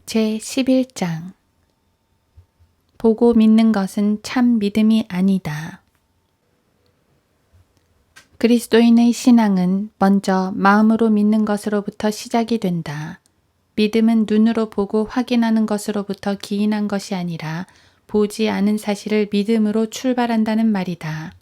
제11장 보고 믿는 것은 참 믿음이 아니다. 그리스도인의 신앙은 먼저 마음으로 믿는 것으로부터 시작이 된다. 믿음은 눈으로 보고 확인하는 것으로부터 기인한 것이 아니라 보지 않은 사실을 믿음으로 출발한다는 말이다.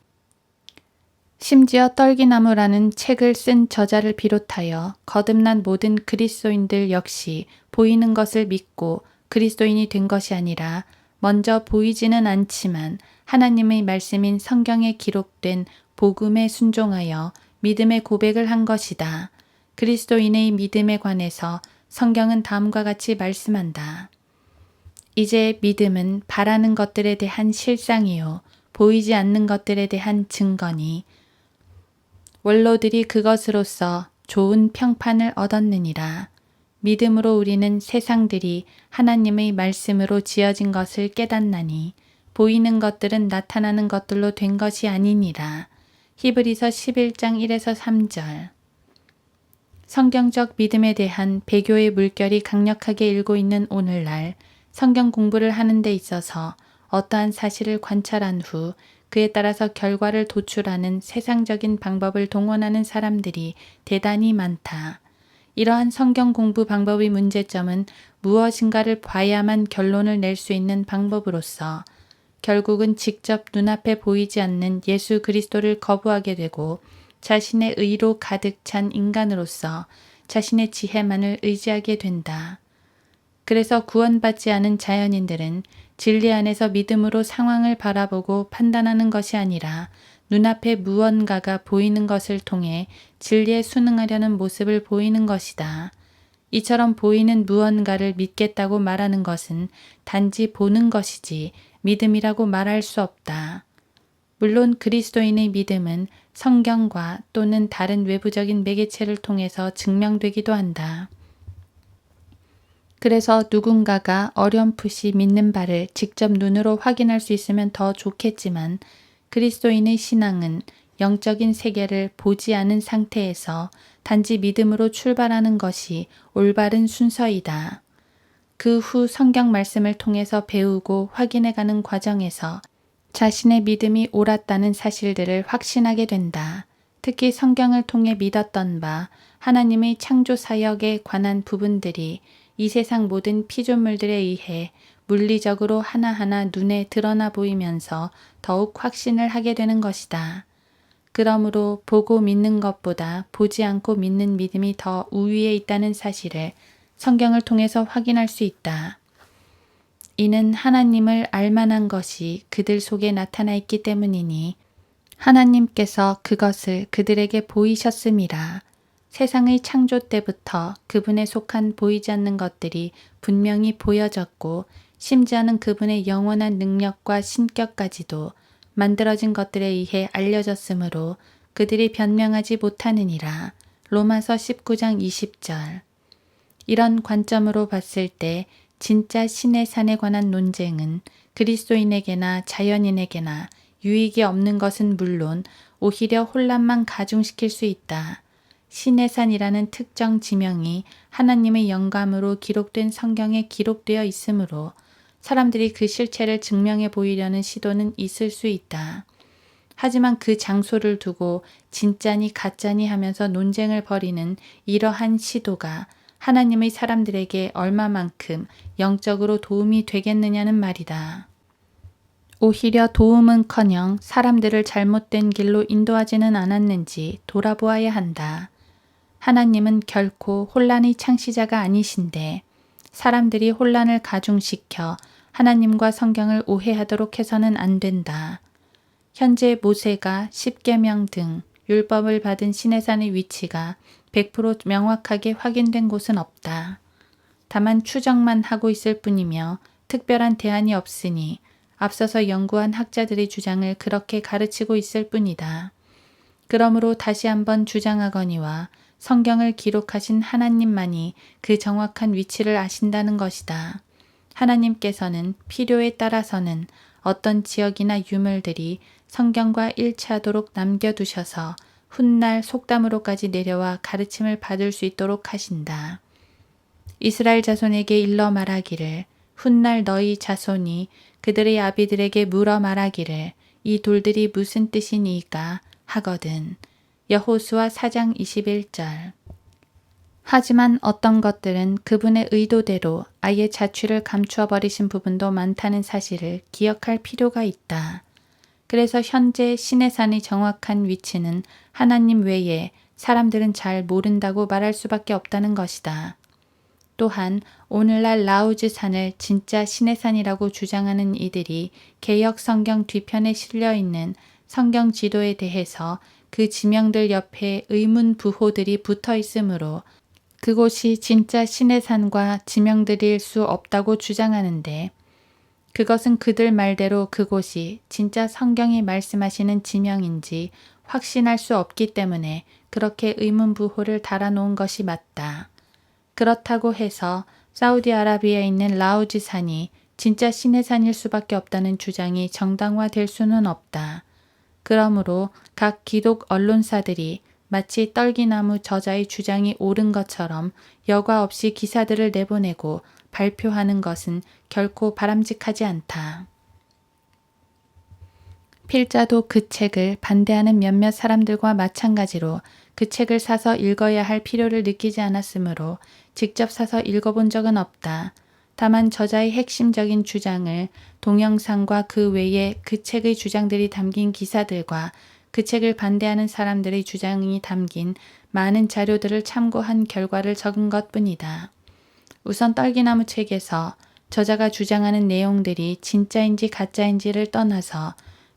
심지어 떨기나무라는 책을 쓴 저자를 비롯하여 거듭난 모든 그리스도인들 역시 보이는 것을 믿고 그리스도인이 된 것이 아니라 먼저 보이지는 않지만 하나님의 말씀인 성경에 기록된 복음에 순종하여 믿음의 고백을 한 것이다. 그리스도인의 믿음에 관해서 성경은 다음과 같이 말씀한다. 이제 믿음은 바라는 것들에 대한 실상이요 보이지 않는 것들에 대한 증거니 원로들이 그것으로서 좋은 평판을 얻었느니라. 믿음으로 우리는 세상들이 하나님의 말씀으로 지어진 것을 깨닫나니 보이는 것들은 나타나는 것들로 된 것이 아니니라. 히브리서 11장 1에서 3절. 성경적 믿음에 대한 배교의 물결이 강력하게 일고 있는 오늘날 성경 공부를 하는 데 있어서 어떠한 사실을 관찰한 후 그에 따라서 결과를 도출하는 세상적인 방법을 동원하는 사람들이 대단히 많다. 이러한 성경 공부 방법의 문제점은 무엇인가를 봐야만 결론을 낼 수 있는 방법으로서 결국은 직접 눈앞에 보이지 않는 예수 그리스도를 거부하게 되고 자신의 의로 가득 찬 인간으로서 자신의 지혜만을 의지하게 된다. 그래서 구원받지 않은 자연인들은 진리 안에서 믿음으로 상황을 바라보고 판단하는 것이 아니라 눈앞에 무언가가 보이는 것을 통해 진리에 순응하려는 모습을 보이는 것이다. 이처럼 보이는 무언가를 믿겠다고 말하는 것은 단지 보는 것이지 믿음이라고 말할 수 없다. 물론 그리스도인의 믿음은 성경과 또는 다른 외부적인 매개체를 통해서 증명되기도 한다. 그래서 누군가가 어렴풋이 믿는 바를 직접 눈으로 확인할 수 있으면 더 좋겠지만 그리스도인의 신앙은 영적인 세계를 보지 않은 상태에서 단지 믿음으로 출발하는 것이 올바른 순서이다. 그 후 성경 말씀을 통해서 배우고 확인해가는 과정에서 자신의 믿음이 옳았다는 사실들을 확신하게 된다. 특히 성경을 통해 믿었던 바 하나님의 창조 사역에 관한 부분들이 이 세상 모든 피조물들에 의해 물리적으로 하나하나 눈에 드러나 보이면서 더욱 확신을 하게 되는 것이다. 그러므로 보고 믿는 것보다 보지 않고 믿는 믿음이 더 우위에 있다는 사실을 성경을 통해서 확인할 수 있다. 이는 하나님을 알만한 것이 그들 속에 나타나 있기 때문이니 하나님께서 그것을 그들에게 보이셨음이라. 세상의 창조 때부터 그분에 속한 보이지 않는 것들이 분명히 보여졌고 심지어는 그분의 영원한 능력과 신격까지도 만들어진 것들에 의해 알려졌으므로 그들이 변명하지 못하느니라. 로마서 19장 20절. 이런 관점으로 봤을 때 진짜 신의 산에 관한 논쟁은 그리스도인에게나 자연인에게나 유익이 없는 것은 물론 오히려 혼란만 가중시킬 수 있다. 신의 산이라는 특정 지명이 하나님의 영감으로 기록된 성경에 기록되어 있으므로 사람들이 그 실체를 증명해 보이려는 시도는 있을 수 있다. 하지만 그 장소를 두고 진짜니 가짜니 하면서 논쟁을 벌이는 이러한 시도가 하나님의 사람들에게 얼마만큼 영적으로 도움이 되겠느냐는 말이다. 오히려 도움은커녕 사람들을 잘못된 길로 인도하지는 않았는지 돌아보아야 한다. 하나님은 결코 혼란의 창시자가 아니신데 사람들이 혼란을 가중시켜 하나님과 성경을 오해하도록 해서는 안 된다. 현재 모세가 십계명 등 율법을 받은 시내산의 위치가 100% 명확하게 확인된 곳은 없다. 다만 추정만 하고 있을 뿐이며 특별한 대안이 없으니 앞서서 연구한 학자들의 주장을 그렇게 가르치고 있을 뿐이다. 그러므로 다시 한번 주장하거니와 성경을 기록하신 하나님만이 그 정확한 위치를 아신다는 것이다. 하나님께서는 필요에 따라서는 어떤 지역이나 유물들이 성경과 일치하도록 남겨두셔서 훗날 속담으로까지 내려와 가르침을 받을 수 있도록 하신다. 이스라엘 자손에게 일러 말하기를 훗날 너희 자손이 그들의 아비들에게 물어 말하기를 이 돌들이 무슨 뜻이니까 하거든. 여호수아 4장 21절. 하지만 어떤 것들은 그분의 의도대로 아예 자취를 감추어 버리신 부분도 많다는 사실을 기억할 필요가 있다. 그래서 현재 시내산의 정확한 위치는 하나님 외에 사람들은 잘 모른다고 말할 수밖에 없다는 것이다. 또한 오늘날 라우즈 산을 진짜 시내산이라고 주장하는 이들이 개역 성경 뒤편에 실려 있는 성경 지도에 대해서 그 지명들 옆에 의문 부호들이 붙어 있으므로 그곳이 진짜 시내산과 지명들일 수 없다고 주장하는데 그것은 그들 말대로 그곳이 진짜 성경이 말씀하시는 지명인지 확신할 수 없기 때문에 그렇게 의문부호를 달아놓은 것이 맞다. 그렇다고 해서 사우디아라비아에 있는 라우지 산이 진짜 시내산일 수밖에 없다는 주장이 정당화될 수는 없다. 그러므로 각 기독 언론사들이 마치 떨기나무 저자의 주장이 옳은 것처럼 여과 없이 기사들을 내보내고 발표하는 것은 결코 바람직하지 않다. 필자도 그 책을 반대하는 몇몇 사람들과 마찬가지로 그 책을 사서 읽어야 할 필요를 느끼지 않았으므로 직접 사서 읽어본 적은 없다. 다만 저자의 핵심적인 주장을 동영상과 그 외에 그 책의 주장들이 담긴 기사들과 그 책을 반대하는 사람들의 주장이 담긴 많은 자료들을 참고한 결과를 적은 것뿐이다. 우선 떨기나무 책에서 저자가 주장하는 내용들이 진짜인지 가짜인지를 떠나서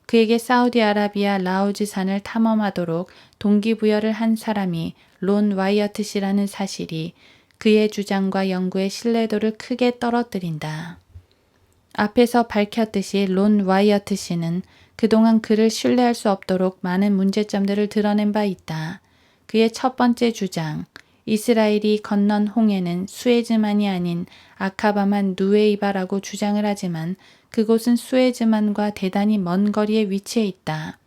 그에게 사우디아라비아 라우즈 산을 탐험하도록 동기부여를 한 사람이 론 와이어트 씨라는 사실이 그의 주장과 연구의 신뢰도를 크게 떨어뜨린다. 앞에서 밝혔듯이 론 와이어트 씨는 그동안 그를 신뢰할 수 없도록 많은 문제점들을 드러낸 바 있다. 그의 첫 번째 주장, 이스라엘이 건넌 홍해는 수에즈만이 아닌 아카바만 누웨이바라고 주장을 하지만 그곳은 수에즈만과 대단히 먼 거리에 위치해 있다.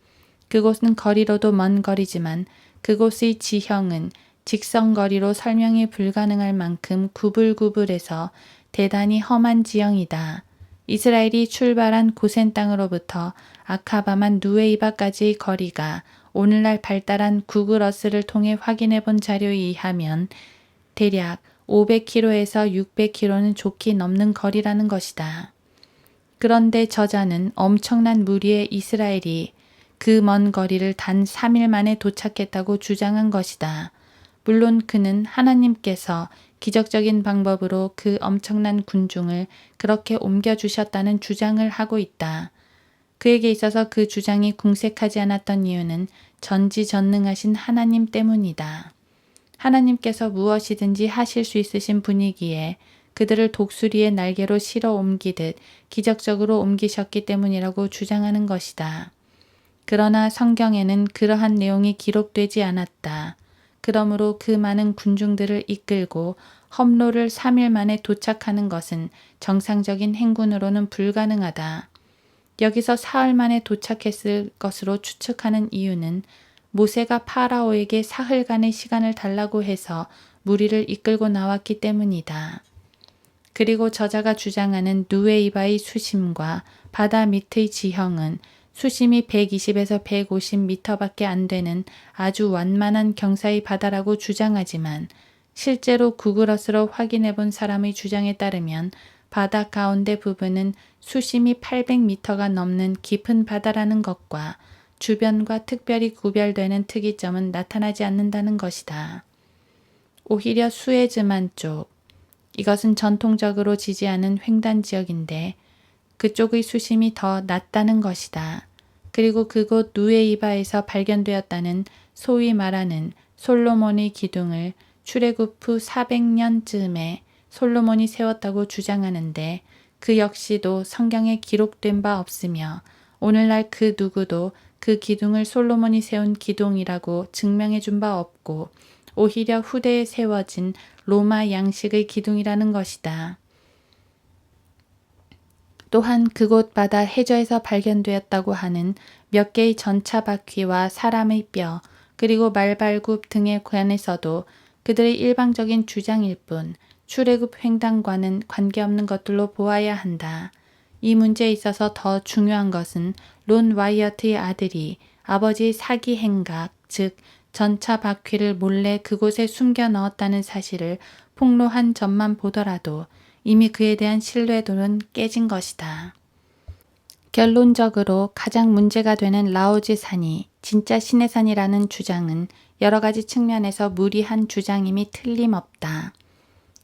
그곳은 거리로도 먼 거리지만 그곳의 지형은 직선거리로 설명이 불가능할 만큼 구불구불해서 대단히 험한 지형이다. 이스라엘이 출발한 고센 땅으로부터 아카바만 누웨이바까지의 거리가 오늘날 발달한 구글 어스를 통해 확인해 본 자료에 의하면 대략 500km에서 600km는 좋게 넘는 거리라는 것이다. 그런데 저자는 엄청난 무리의 이스라엘이 그 먼 거리를 단 3일 만에 도착했다고 주장한 것이다. 물론 그는 하나님께서 기적적인 방법으로 그 엄청난 군중을 그렇게 옮겨주셨다는 주장을 하고 있다. 그에게 있어서 그 주장이 궁색하지 않았던 이유는 전지전능하신 하나님 때문이다. 하나님께서 무엇이든지 하실 수 있으신 분이기에 그들을 독수리의 날개로 실어 옮기듯 기적적으로 옮기셨기 때문이라고 주장하는 것이다. 그러나 성경에는 그러한 내용이 기록되지 않았다. 그러므로 그 많은 군중들을 이끌고 험로를 3일 만에 도착하는 것은 정상적인 행군으로는 불가능하다. 여기서 사흘 만에 도착했을 것으로 추측하는 이유는 모세가 파라오에게 사흘간의 시간을 달라고 해서 무리를 이끌고 나왔기 때문이다. 그리고 저자가 주장하는 누웨이바의 수심과 바다 밑의 지형은 수심이 120에서 150m밖에 안 되는 아주 완만한 경사의 바다라고 주장하지만 실제로 구글어스로 확인해 본 사람의 주장에 따르면 바다 가운데 부분은 수심이 800m가 넘는 깊은 바다라는 것과 주변과 특별히 구별되는 특이점은 나타나지 않는다는 것이다. 오히려 수에즈만 쪽, 이것은 전통적으로 지지하는 횡단 지역인데 그쪽의 수심이 더 낮다는 것이다. 그리고 그곳 누에이바에서 발견되었다는 소위 말하는 솔로몬의 기둥을 출애굽 후 400년쯤에 솔로몬이 세웠다고 주장하는데 그 역시도 성경에 기록된 바 없으며 오늘날 그 누구도 그 기둥을 솔로몬이 세운 기둥이라고 증명해 준 바 없고 오히려 후대에 세워진 로마 양식의 기둥이라는 것이다. 또한 그곳 바다 해저에서 발견되었다고 하는 몇 개의 전차 바퀴와 사람의 뼈 그리고 말발굽 등에 관해서도 그들의 일방적인 주장일 뿐 출애굽 횡단과는 관계없는 것들로 보아야 한다. 이 문제에 있어서 더 중요한 것은 론 와이어트의 아들이 아버지의 사기 행각, 즉 전차 바퀴를 몰래 그곳에 숨겨 넣었다는 사실을 폭로한 점만 보더라도 이미 그에 대한 신뢰도는 깨진 것이다. 결론적으로 가장 문제가 되는 라오즈 산이 진짜 신의 산이라는 주장은 여러 가지 측면에서 무리한 주장임이 틀림없다.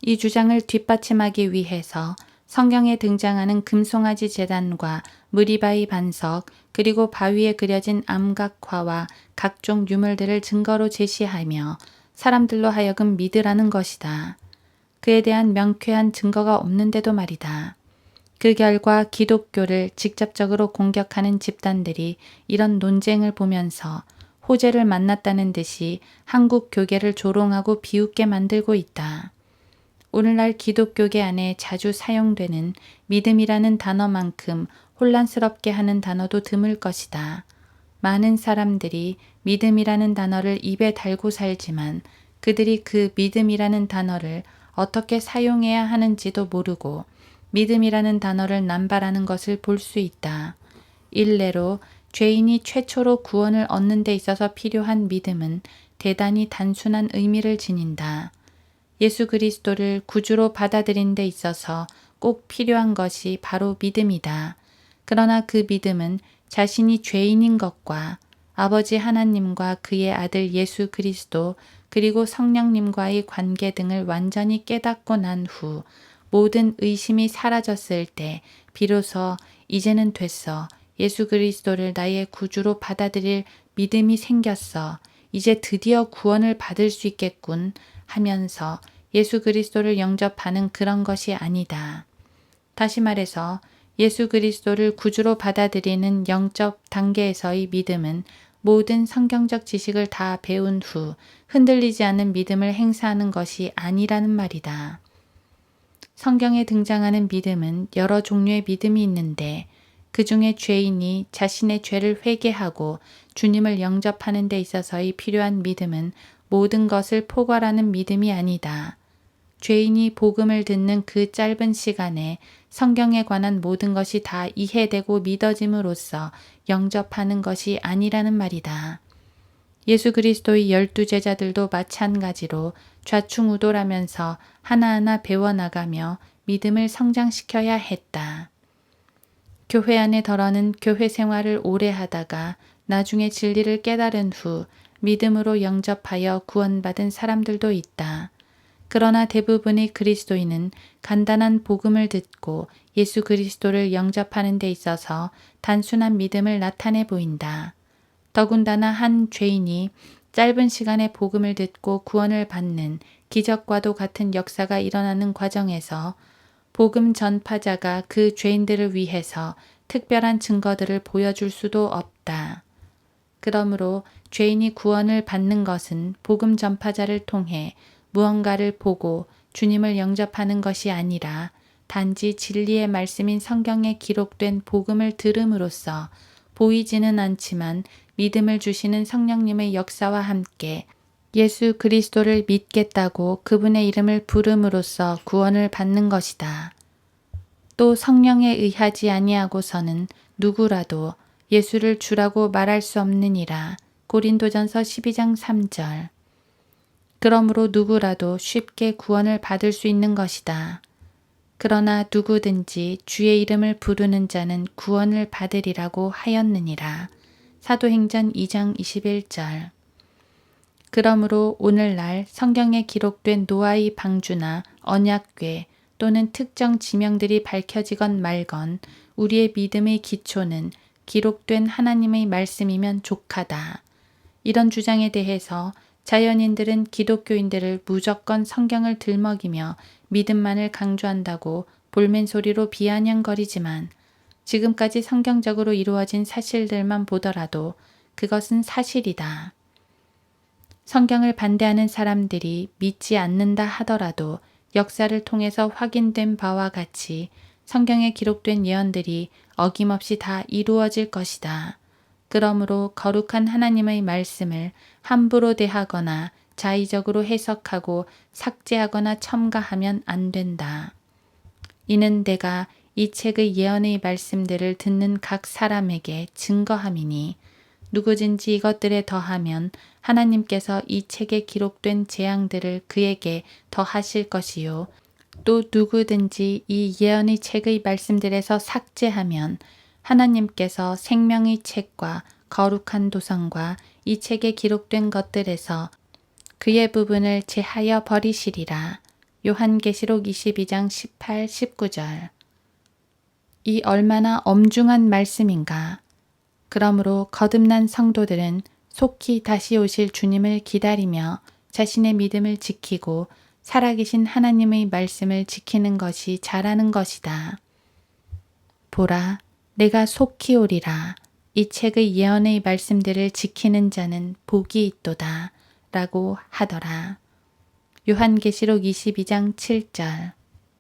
이 주장을 뒷받침하기 위해서 성경에 등장하는 금송아지 제단과 무리바이 반석 그리고 바위에 그려진 암각화와 각종 유물들을 증거로 제시하며 사람들로 하여금 믿으라는 것이다. 그에 대한 명쾌한 증거가 없는데도 말이다. 그 결과 기독교를 직접적으로 공격하는 집단들이 이런 논쟁을 보면서 호재를 만났다는 듯이 한국 교계를 조롱하고 비웃게 만들고 있다. 오늘날 기독교계 안에 자주 사용되는 믿음이라는 단어만큼 혼란스럽게 하는 단어도 드물 것이다. 많은 사람들이 믿음이라는 단어를 입에 달고 살지만 그들이 그 믿음이라는 단어를 어떻게 사용해야 하는지도 모르고 믿음이라는 단어를 남발하는 것을 볼 수 있다. 일례로 죄인이 최초로 구원을 얻는 데 있어서 필요한 믿음은 대단히 단순한 의미를 지닌다. 예수 그리스도를 구주로 받아들인 데 있어서 꼭 필요한 것이 바로 믿음이다. 그러나 그 믿음은 자신이 죄인인 것과 아버지 하나님과 그의 아들 예수 그리스도 그리고 성령님과의 관계 등을 완전히 깨닫고 난 후 모든 의심이 사라졌을 때 비로소 이제는 됐어. 예수 그리스도를 나의 구주로 받아들일 믿음이 생겼어. 이제 드디어 구원을 받을 수 있겠군 하면서 예수 그리스도를 영접하는 그런 것이 아니다. 다시 말해서 예수 그리스도를 구주로 받아들이는 영적 단계에서의 믿음은 모든 성경적 지식을 다 배운 후 흔들리지 않는 믿음을 행사하는 것이 아니라는 말이다. 성경에 등장하는 믿음은 여러 종류의 믿음이 있는데 그 중에 죄인이 자신의 죄를 회개하고 주님을 영접하는 데 있어서의 필요한 믿음은 모든 것을 포괄하는 믿음이 아니다. 죄인이 복음을 듣는 그 짧은 시간에 성경에 관한 모든 것이 다 이해되고 믿어짐으로써 영접하는 것이 아니라는 말이다. 예수 그리스도의 12제자들도 마찬가지로 좌충우돌하면서 하나하나 배워나가며 믿음을 성장시켜야 했다. 교회 안에 덜어는 교회 생활을 오래 하다가 나중에 진리를 깨달은 후 믿음으로 영접하여 구원받은 사람들도 있다. 그러나 대부분의 그리스도인은 간단한 복음을 듣고 예수 그리스도를 영접하는 데 있어서 단순한 믿음을 나타내 보인다. 더군다나 한 죄인이 짧은 시간에 복음을 듣고 구원을 받는 기적과도 같은 역사가 일어나는 과정에서 복음 전파자가 그 죄인들을 위해서 특별한 증거들을 보여줄 수도 없다. 그러므로 죄인이 구원을 받는 것은 복음 전파자를 통해 무언가를 보고 주님을 영접하는 것이 아니라 단지 진리의 말씀인 성경에 기록된 복음을 들음으로써 보이지는 않지만 믿음을 주시는 성령님의 역사와 함께 예수 그리스도를 믿겠다고 그분의 이름을 부름으로써 구원을 받는 것이다. 또 성령에 의하지 아니하고서는 누구라도 예수를 주라고 말할 수 없느니라. 고린도전서 12장 3절. 그러므로 누구라도 쉽게 구원을 받을 수 있는 것이다. 그러나 누구든지 주의 이름을 부르는 자는 구원을 받으리라고 하였느니라. 사도행전 2장 21절. 그러므로 오늘날 성경에 기록된 노아의 방주나 언약궤 또는 특정 지명들이 밝혀지건 말건 우리의 믿음의 기초는 기록된 하나님의 말씀이면 족하다. 이런 주장에 대해서 자연인들은 기독교인들을 무조건 성경을 들먹이며 믿음만을 강조한다고 볼멘소리로 비아냥거리지만 지금까지 성경적으로 이루어진 사실들만 보더라도 그것은 사실이다. 성경을 반대하는 사람들이 믿지 않는다 하더라도 역사를 통해서 확인된 바와 같이 성경에 기록된 예언들이 어김없이 다 이루어질 것이다. 그러므로 거룩한 하나님의 말씀을 함부로 대하거나 자의적으로 해석하고 삭제하거나 첨가하면 안 된다. 이는 내가 이 책의 예언의 말씀들을 듣는 각 사람에게 증거함이니 누구든지 이것들에 더하면 하나님께서 이 책에 기록된 재앙들을 그에게 더하실 것이요. 또 누구든지 이 예언의 책의 말씀들에서 삭제하면 하나님께서 생명의 책과 거룩한 도성과 이 책에 기록된 것들에서 그의 부분을 제하여 버리시리라. 요한계시록 22장 18, 19절. 이 얼마나 엄중한 말씀인가. 그러므로 거듭난 성도들은 속히 다시 오실 주님을 기다리며 자신의 믿음을 지키고 살아계신 하나님의 말씀을 지키는 것이 잘하는 것이다. 보라, 내가 속히 오리라. 이 책의 예언의 말씀들을 지키는 자는 복이 있도다. 라고 하더라. 요한계시록 22장 7절.